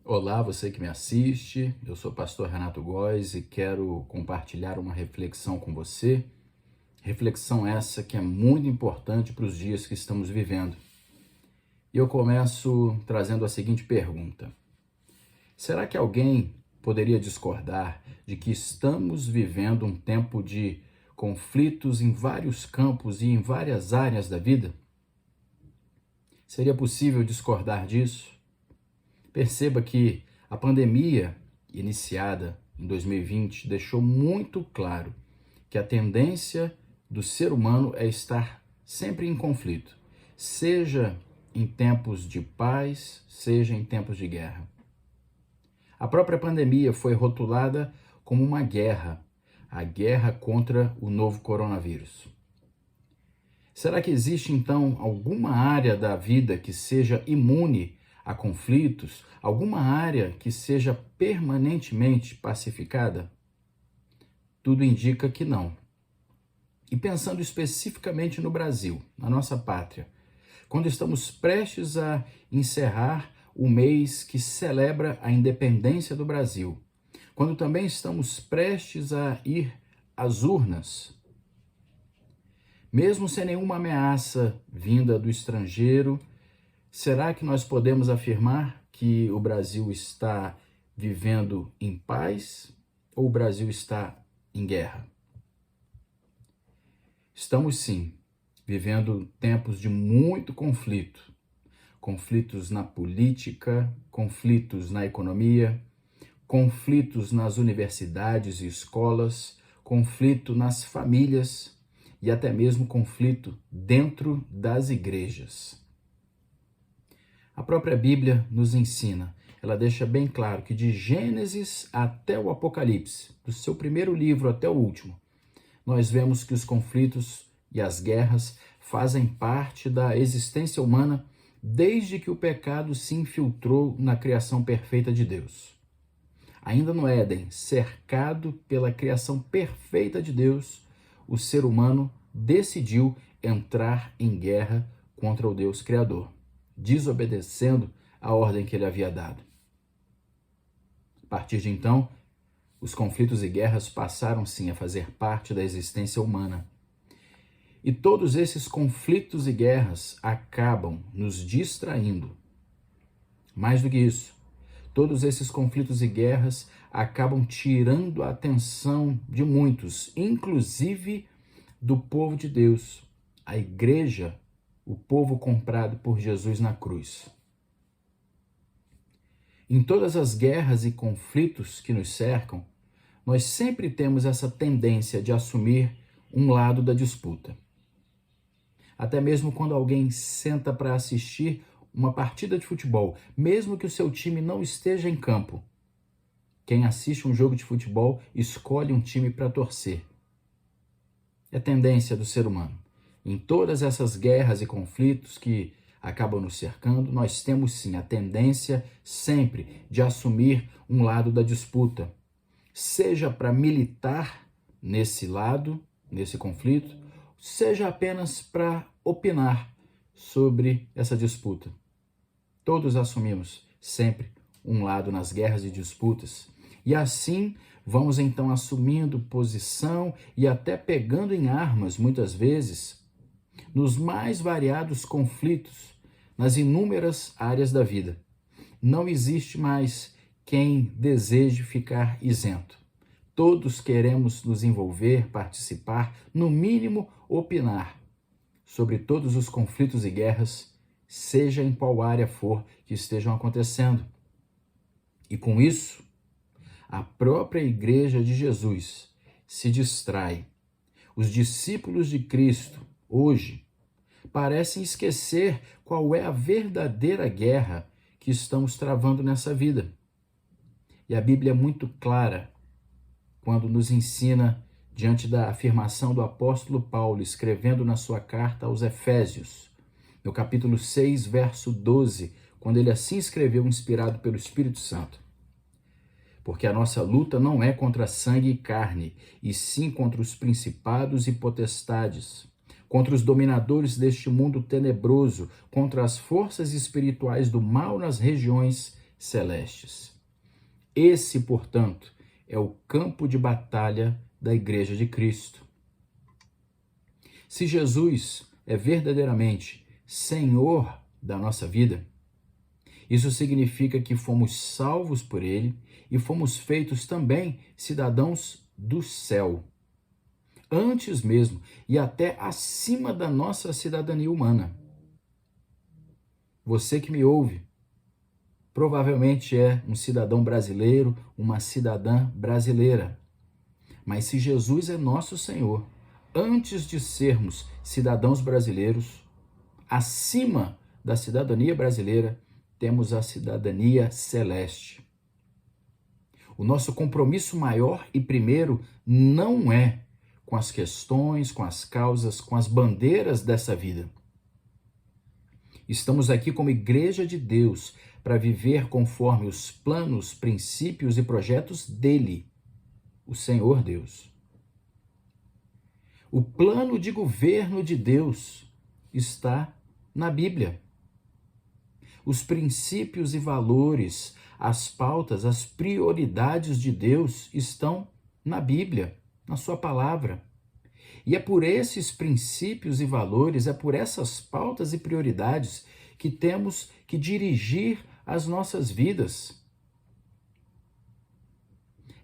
Olá, você que me assiste, eu sou o pastor Renato Góes e quero compartilhar uma reflexão com você. Reflexão essa que é muito importante para os dias que estamos vivendo. E eu começo trazendo a seguinte pergunta: será que alguém poderia discordar de que estamos vivendo um tempo de conflitos em vários campos e em várias áreas da vida? Seria possível discordar disso? Perceba que a pandemia iniciada em 2020 deixou muito claro que a tendência do ser humano é estar sempre em conflito, seja em tempos de paz, seja em tempos de guerra. A própria pandemia foi rotulada como uma guerra, a guerra contra o novo coronavírus. Será que existe então alguma área da vida que seja imune a conflitos, alguma área que seja permanentemente pacificada? Tudo indica que não. E pensando especificamente no Brasil, na nossa pátria, quando estamos prestes a encerrar o mês que celebra a independência do Brasil, quando também estamos prestes a ir às urnas, mesmo sem nenhuma ameaça vinda do estrangeiro, será que nós podemos afirmar que o Brasil está vivendo em paz ou o Brasil está em guerra? Estamos sim vivendo tempos de muito conflito. Conflitos na política, conflitos na economia, conflitos nas universidades e escolas, conflito nas famílias e até mesmo conflito dentro das igrejas. A própria Bíblia nos ensina, ela deixa bem claro que de Gênesis até o Apocalipse, do seu primeiro livro até o último, nós vemos que os conflitos e as guerras fazem parte da existência humana desde que o pecado se infiltrou na criação perfeita de Deus. Ainda no Éden, cercado pela criação perfeita de Deus, o ser humano decidiu entrar em guerra contra o Deus Criador, desobedecendo a ordem que ele havia dado. A partir de então, os conflitos e guerras passaram sim a fazer parte da existência humana. E todos esses conflitos e guerras acabam nos distraindo. Mais do que isso, todos esses conflitos e guerras acabam tirando a atenção de muitos, inclusive do povo de Deus, a igreja, o povo comprado por Jesus na cruz. Em todas as guerras e conflitos que nos cercam, nós sempre temos essa tendência de assumir um lado da disputa. Até mesmo quando alguém senta para assistir uma partida de futebol, mesmo que o seu time não esteja em campo, quem assiste um jogo de futebol escolhe um time para torcer. É tendência do ser humano. Em todas essas guerras e conflitos que acabam nos cercando, nós temos sim a tendência sempre de assumir um lado da disputa, seja para militar nesse lado, nesse conflito, seja apenas para opinar sobre essa disputa. Todos assumimos sempre um lado nas guerras e disputas. E assim vamos então assumindo posição e até pegando em armas, muitas vezes, nos mais variados conflitos, nas inúmeras áreas da vida. Não existe mais quem deseje ficar isento. Todos queremos nos envolver, participar, no mínimo opinar sobre todos os conflitos e guerras, seja em qual área for que estejam acontecendo. E com isso, a própria Igreja de Jesus se distrai. Os discípulos de Cristo, hoje, parecem esquecer qual é a verdadeira guerra que estamos travando nessa vida. E a Bíblia é muito clara quando nos ensina, diante da afirmação do apóstolo Paulo, escrevendo na sua carta aos Efésios, no capítulo 6, verso 12, quando ele assim escreveu, inspirado pelo Espírito Santo. Porque a nossa luta não é contra sangue e carne, e sim contra os principados e potestades, contra os dominadores deste mundo tenebroso, contra as forças espirituais do mal nas regiões celestes. Esse, portanto, é o campo de batalha da Igreja de Cristo. Se Jesus é verdadeiramente Senhor da nossa vida, isso significa que fomos salvos por Ele e fomos feitos também cidadãos do céu. Antes mesmo e até acima da nossa cidadania humana. Você que me ouve, provavelmente é um cidadão brasileiro, uma cidadã brasileira. Mas se Jesus é nosso Senhor, antes de sermos cidadãos brasileiros, acima da cidadania brasileira, temos a cidadania celeste. O nosso compromisso maior e primeiro não é com as questões, com as causas, com as bandeiras dessa vida. Estamos aqui como Igreja de Deus para viver conforme os planos, princípios e projetos dele, o Senhor Deus. O plano de governo de Deus está na Bíblia. Os princípios e valores, as pautas, as prioridades de Deus estão na Bíblia, na sua palavra. E é por esses princípios e valores, é por essas pautas e prioridades que temos que dirigir as nossas vidas.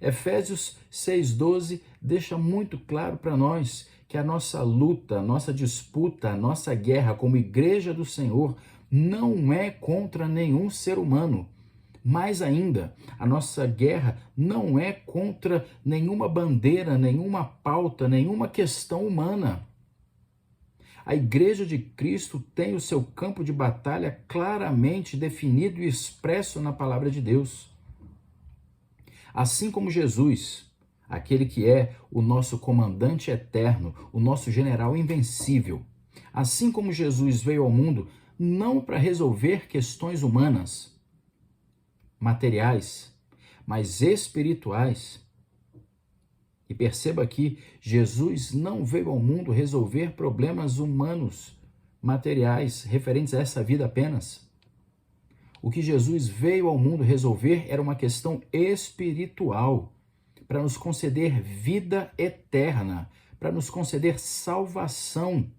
Efésios 6,12 deixa muito claro para nós que a nossa luta, a nossa disputa, a nossa guerra como Igreja do Senhor não é contra nenhum ser humano. Mais ainda, a nossa guerra não é contra nenhuma bandeira, nenhuma pauta, nenhuma questão humana. A Igreja de Cristo tem o seu campo de batalha claramente definido e expresso na palavra de Deus. Assim como Jesus, aquele que é o nosso comandante eterno, o nosso general invencível, assim como Jesus veio ao mundo não para resolver questões humanas, materiais, mas espirituais. E perceba que Jesus não veio ao mundo resolver problemas humanos, materiais, referentes a essa vida apenas. O que Jesus veio ao mundo resolver era uma questão espiritual, para nos conceder vida eterna, para nos conceder salvação.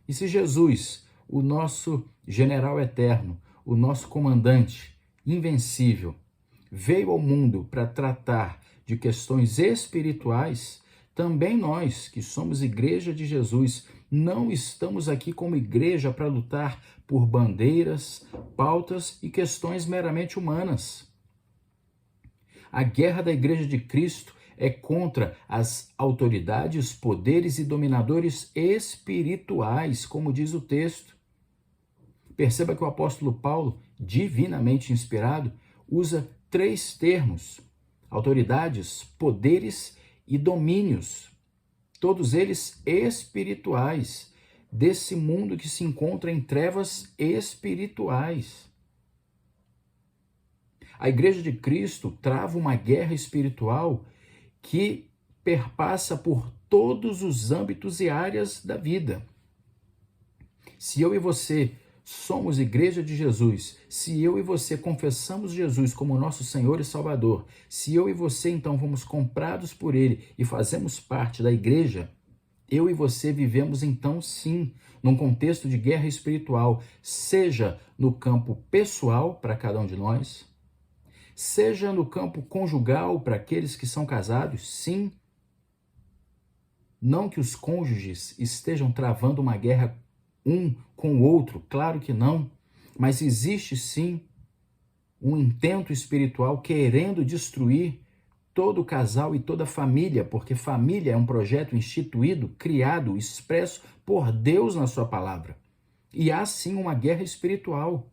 E se Jesus, o nosso general eterno, o nosso comandante invencível, veio ao mundo para tratar de questões espirituais, também nós, que somos Igreja de Jesus, não estamos aqui como igreja para lutar por bandeiras, pautas e questões meramente humanas. A guerra da Igreja de Cristo é contra as autoridades, poderes e dominadores espirituais, como diz o texto. Perceba que o apóstolo Paulo, divinamente inspirado, usa 3 termos: autoridades, poderes e domínios, todos eles espirituais, desse mundo que se encontra em trevas espirituais. A Igreja de Cristo trava uma guerra espiritual que perpassa por todos os âmbitos e áreas da vida. Se eu e você somos Igreja de Jesus, se eu e você confessamos Jesus como nosso Senhor e Salvador, se eu e você então fomos comprados por Ele e fazemos parte da Igreja, eu e você vivemos então sim, num contexto de guerra espiritual, seja no campo pessoal para cada um de nós, seja no campo conjugal para aqueles que são casados, sim. Não que os cônjuges estejam travando uma guerra um com o outro, claro que não, mas existe sim um intento espiritual querendo destruir todo o casal e toda a família, porque família é um projeto instituído, criado, expresso por Deus na sua palavra. E há sim uma guerra espiritual.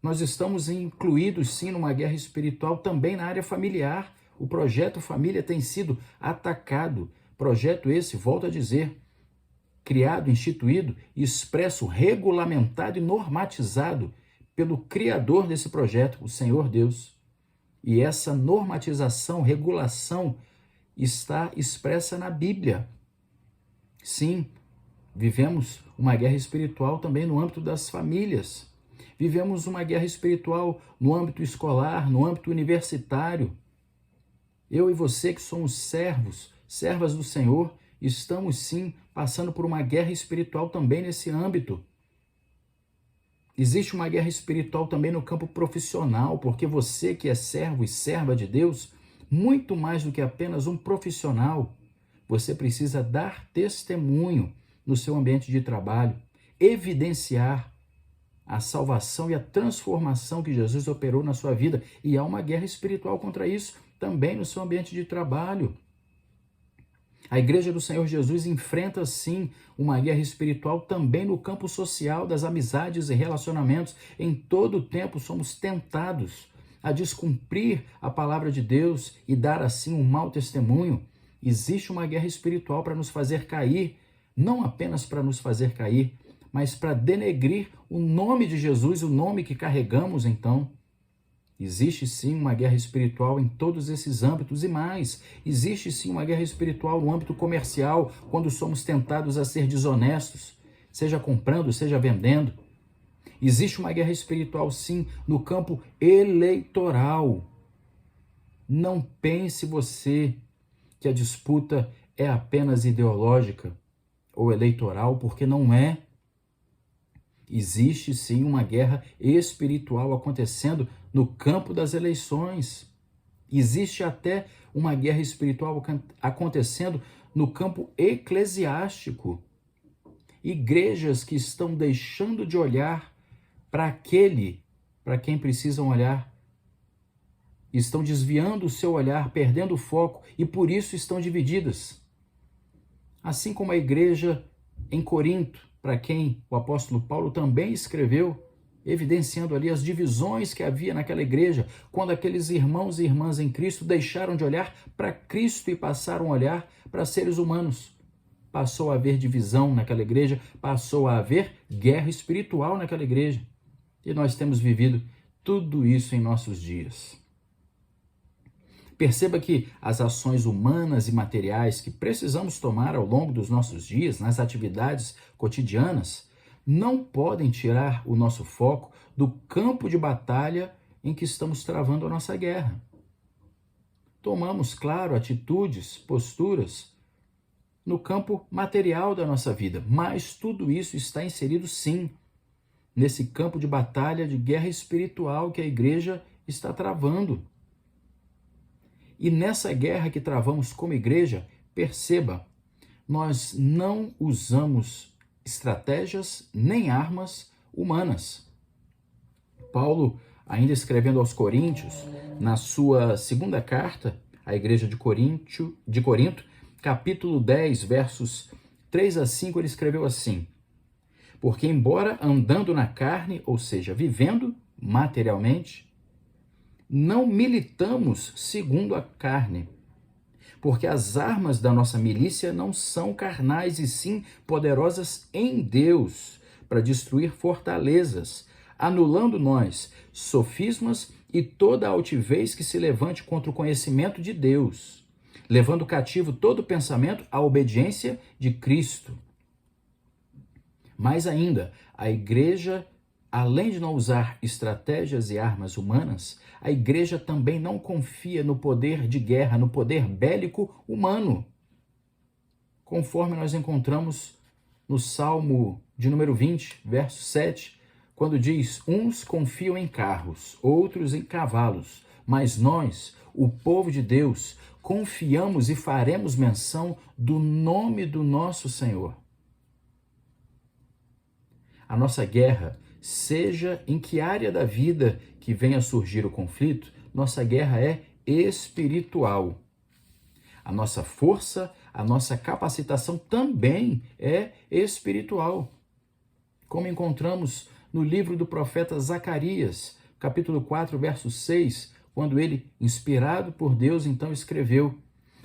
Nós estamos incluídos sim numa guerra espiritual também na área familiar. O projeto família tem sido atacado. Projeto esse, volto a dizer, criado, instituído, expresso, regulamentado e normatizado pelo criador desse projeto, o Senhor Deus. E essa normatização, regulação, está expressa na Bíblia. Sim, vivemos uma guerra espiritual também no âmbito das famílias. Vivemos uma guerra espiritual no âmbito escolar, no âmbito universitário. Eu e você que somos servas do Senhor, estamos sim passando por uma guerra espiritual também nesse âmbito. Existe uma guerra espiritual também no campo profissional, porque você que é servo e serva de Deus, muito mais do que apenas um profissional, você precisa dar testemunho no seu ambiente de trabalho, evidenciar a salvação e a transformação que Jesus operou na sua vida. E há uma guerra espiritual contra isso também no seu ambiente de trabalho. A Igreja do Senhor Jesus enfrenta, sim, uma guerra espiritual também no campo social, das amizades e relacionamentos. Em todo o tempo somos tentados a descumprir a palavra de Deus e dar, assim, um mau testemunho. Existe uma guerra espiritual para nos fazer cair, não apenas para nos fazer cair, mas para denegrir o nome de Jesus, o nome que carregamos, então. Existe sim uma guerra espiritual em todos esses âmbitos e mais. Existe sim uma guerra espiritual no âmbito comercial, quando somos tentados a ser desonestos, seja comprando, seja vendendo. Existe uma guerra espiritual sim no campo eleitoral. Não pense você que a disputa é apenas ideológica ou eleitoral, porque não é. Existe sim uma guerra espiritual acontecendo no campo das eleições. Existe até uma guerra espiritual acontecendo no campo eclesiástico. Igrejas que estão deixando de olhar para quem precisam olhar. Estão desviando o seu olhar, perdendo o foco e por isso estão divididas. Assim como a igreja em Corinto, para quem o apóstolo Paulo também escreveu, evidenciando ali as divisões que havia naquela igreja, quando aqueles irmãos e irmãs em Cristo deixaram de olhar para Cristo e passaram a olhar para seres humanos. Passou a haver divisão naquela igreja, passou a haver guerra espiritual naquela igreja. E nós temos vivido tudo isso em nossos dias. Perceba que as ações humanas e materiais que precisamos tomar ao longo dos nossos dias, nas atividades cotidianas, não podem tirar o nosso foco do campo de batalha em que estamos travando a nossa guerra. Tomamos, claro, atitudes, posturas no campo material da nossa vida, mas tudo isso está inserido, sim, nesse campo de batalha, de guerra espiritual que a igreja está travando. E nessa guerra que travamos como igreja, perceba, nós não usamos estratégias nem armas humanas. Paulo, ainda escrevendo aos Coríntios, na sua segunda carta à igreja de Corinto, capítulo 10, versos 3 a 5, ele escreveu assim: porque embora andando na carne, ou seja, vivendo materialmente, não militamos segundo a carne, porque as armas da nossa milícia não são carnais e sim poderosas em Deus para destruir fortalezas, anulando nós sofismas e toda a altivez que se levante contra o conhecimento de Deus, levando cativo todo pensamento à obediência de Cristo. Mais ainda, a igreja, além de não usar estratégias e armas humanas, a igreja também não confia no poder de guerra, no poder bélico humano. Conforme nós encontramos no Salmo de número 20, verso 7, quando diz: uns confiam em carros, outros em cavalos, mas nós, o povo de Deus, confiamos e faremos menção do nome do nosso Senhor. A nossa guerra, seja em que área da vida que venha surgir o conflito, nossa guerra é espiritual. A nossa força, a nossa capacitação também é espiritual. Como encontramos no livro do profeta Zacarias, capítulo 4, verso 6, quando ele, inspirado por Deus, então escreveu: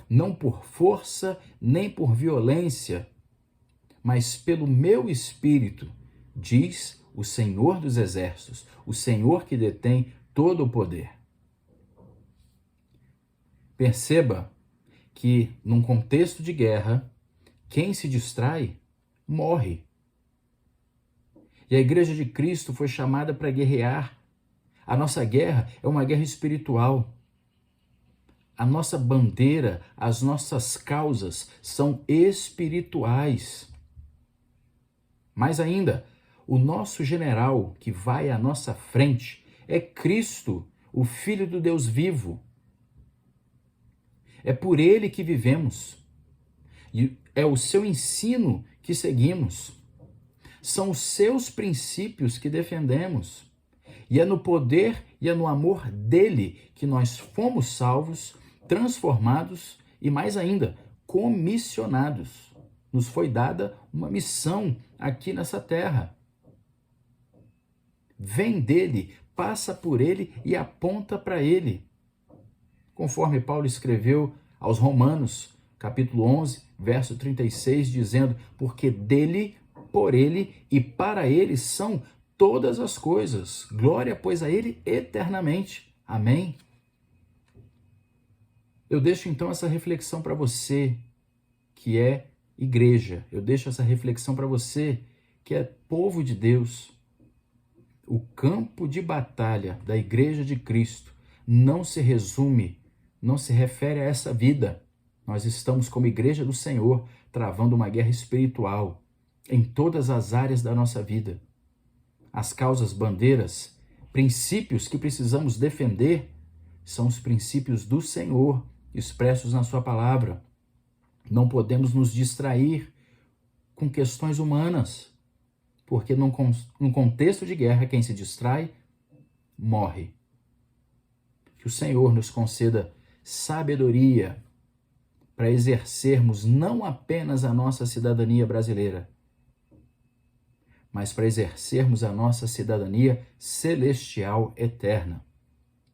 não por força nem por violência, mas pelo meu espírito, diz o Senhor dos Exércitos, o Senhor que detém todo o poder. Perceba que, num contexto de guerra, quem se distrai, morre. E a igreja de Cristo foi chamada para guerrear. A nossa guerra é uma guerra espiritual. A nossa bandeira, as nossas causas são espirituais. Mais ainda, o nosso general que vai à nossa frente é Cristo, o Filho do Deus vivo. É por ele que vivemos. E é o seu ensino que seguimos. São os seus princípios que defendemos. E é no poder e é no amor dele que nós fomos salvos, transformados e, mais ainda, comissionados. Nos foi dada uma missão aqui nessa terra. Vem dele, passa por ele e aponta para ele. Conforme Paulo escreveu aos Romanos, capítulo 11, verso 36, dizendo: porque dele, por ele e para ele são todas as coisas. Glória, pois, a ele eternamente. Amém? Eu deixo então essa reflexão para você que é igreja. Eu deixo essa reflexão para você que é povo de Deus. O campo de batalha da igreja de Cristo não se resume, não se refere a essa vida. Nós estamos como igreja do Senhor travando uma guerra espiritual em todas as áreas da nossa vida. As causas, bandeiras, princípios que precisamos defender são os princípios do Senhor expressos na sua palavra. Não podemos nos distrair com questões humanas, porque num contexto de guerra, quem se distrai, morre. Que o Senhor nos conceda sabedoria para exercermos não apenas a nossa cidadania brasileira, mas para exercermos a nossa cidadania celestial eterna.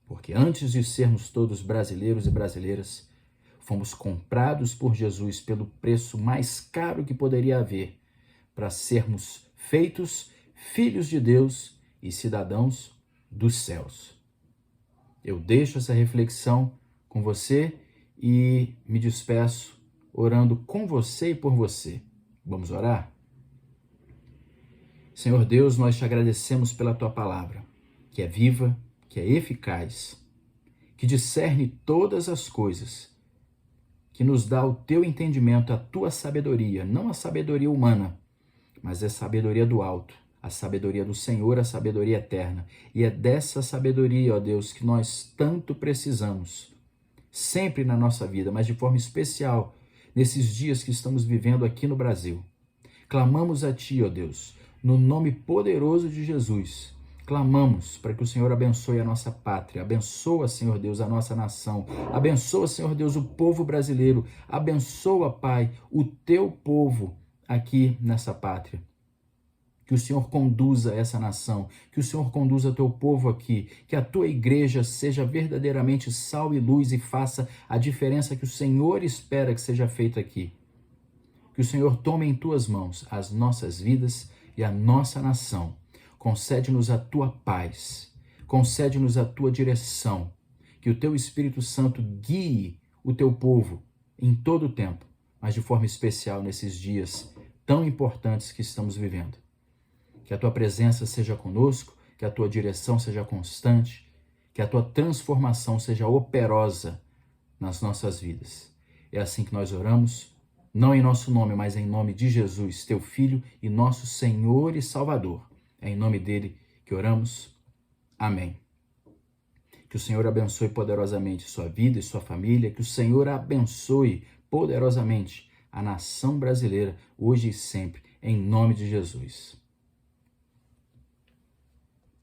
Porque antes de sermos todos brasileiros e brasileiras, fomos comprados por Jesus pelo preço mais caro que poderia haver, para sermos feitos filhos de Deus e cidadãos dos céus. Eu deixo essa reflexão com você e me despeço orando com você e por você. Vamos orar? Senhor Deus, nós te agradecemos pela tua palavra, que é viva, que é eficaz, que discerne todas as coisas, que nos dá o teu entendimento, a tua sabedoria, não a sabedoria humana, mas a sabedoria do alto, a sabedoria do Senhor, a sabedoria eterna. E é dessa sabedoria, ó Deus, que nós tanto precisamos, sempre na nossa vida, mas de forma especial, nesses dias que estamos vivendo aqui no Brasil. Clamamos a Ti, ó Deus, no nome poderoso de Jesus. Clamamos para que o Senhor abençoe a nossa pátria, abençoa, Senhor Deus, a nossa nação, abençoa, Senhor Deus, o povo brasileiro, abençoa, Pai, o Teu povo aqui nessa pátria. Que o Senhor conduza essa nação, que o Senhor conduza o Teu povo aqui, que a Tua igreja seja verdadeiramente sal e luz e faça a diferença que o Senhor espera que seja feita aqui. Que o Senhor tome em Tuas mãos as nossas vidas e a nossa nação. Concede-nos a Tua paz, concede-nos a Tua direção, que o Teu Espírito Santo guie o Teu povo em todo o tempo, mas de forma especial nesses dias tão importantes que estamos vivendo. Que a Tua presença seja conosco, que a Tua direção seja constante, que a Tua transformação seja operosa nas nossas vidas. É assim que nós oramos, não em nosso nome, mas em nome de Jesus, Teu Filho e nosso Senhor e Salvador. É em nome dele que oramos. Amém. Que o Senhor abençoe poderosamente sua vida e sua família. Que o Senhor abençoe poderosamente a nação brasileira, hoje e sempre, em nome de Jesus.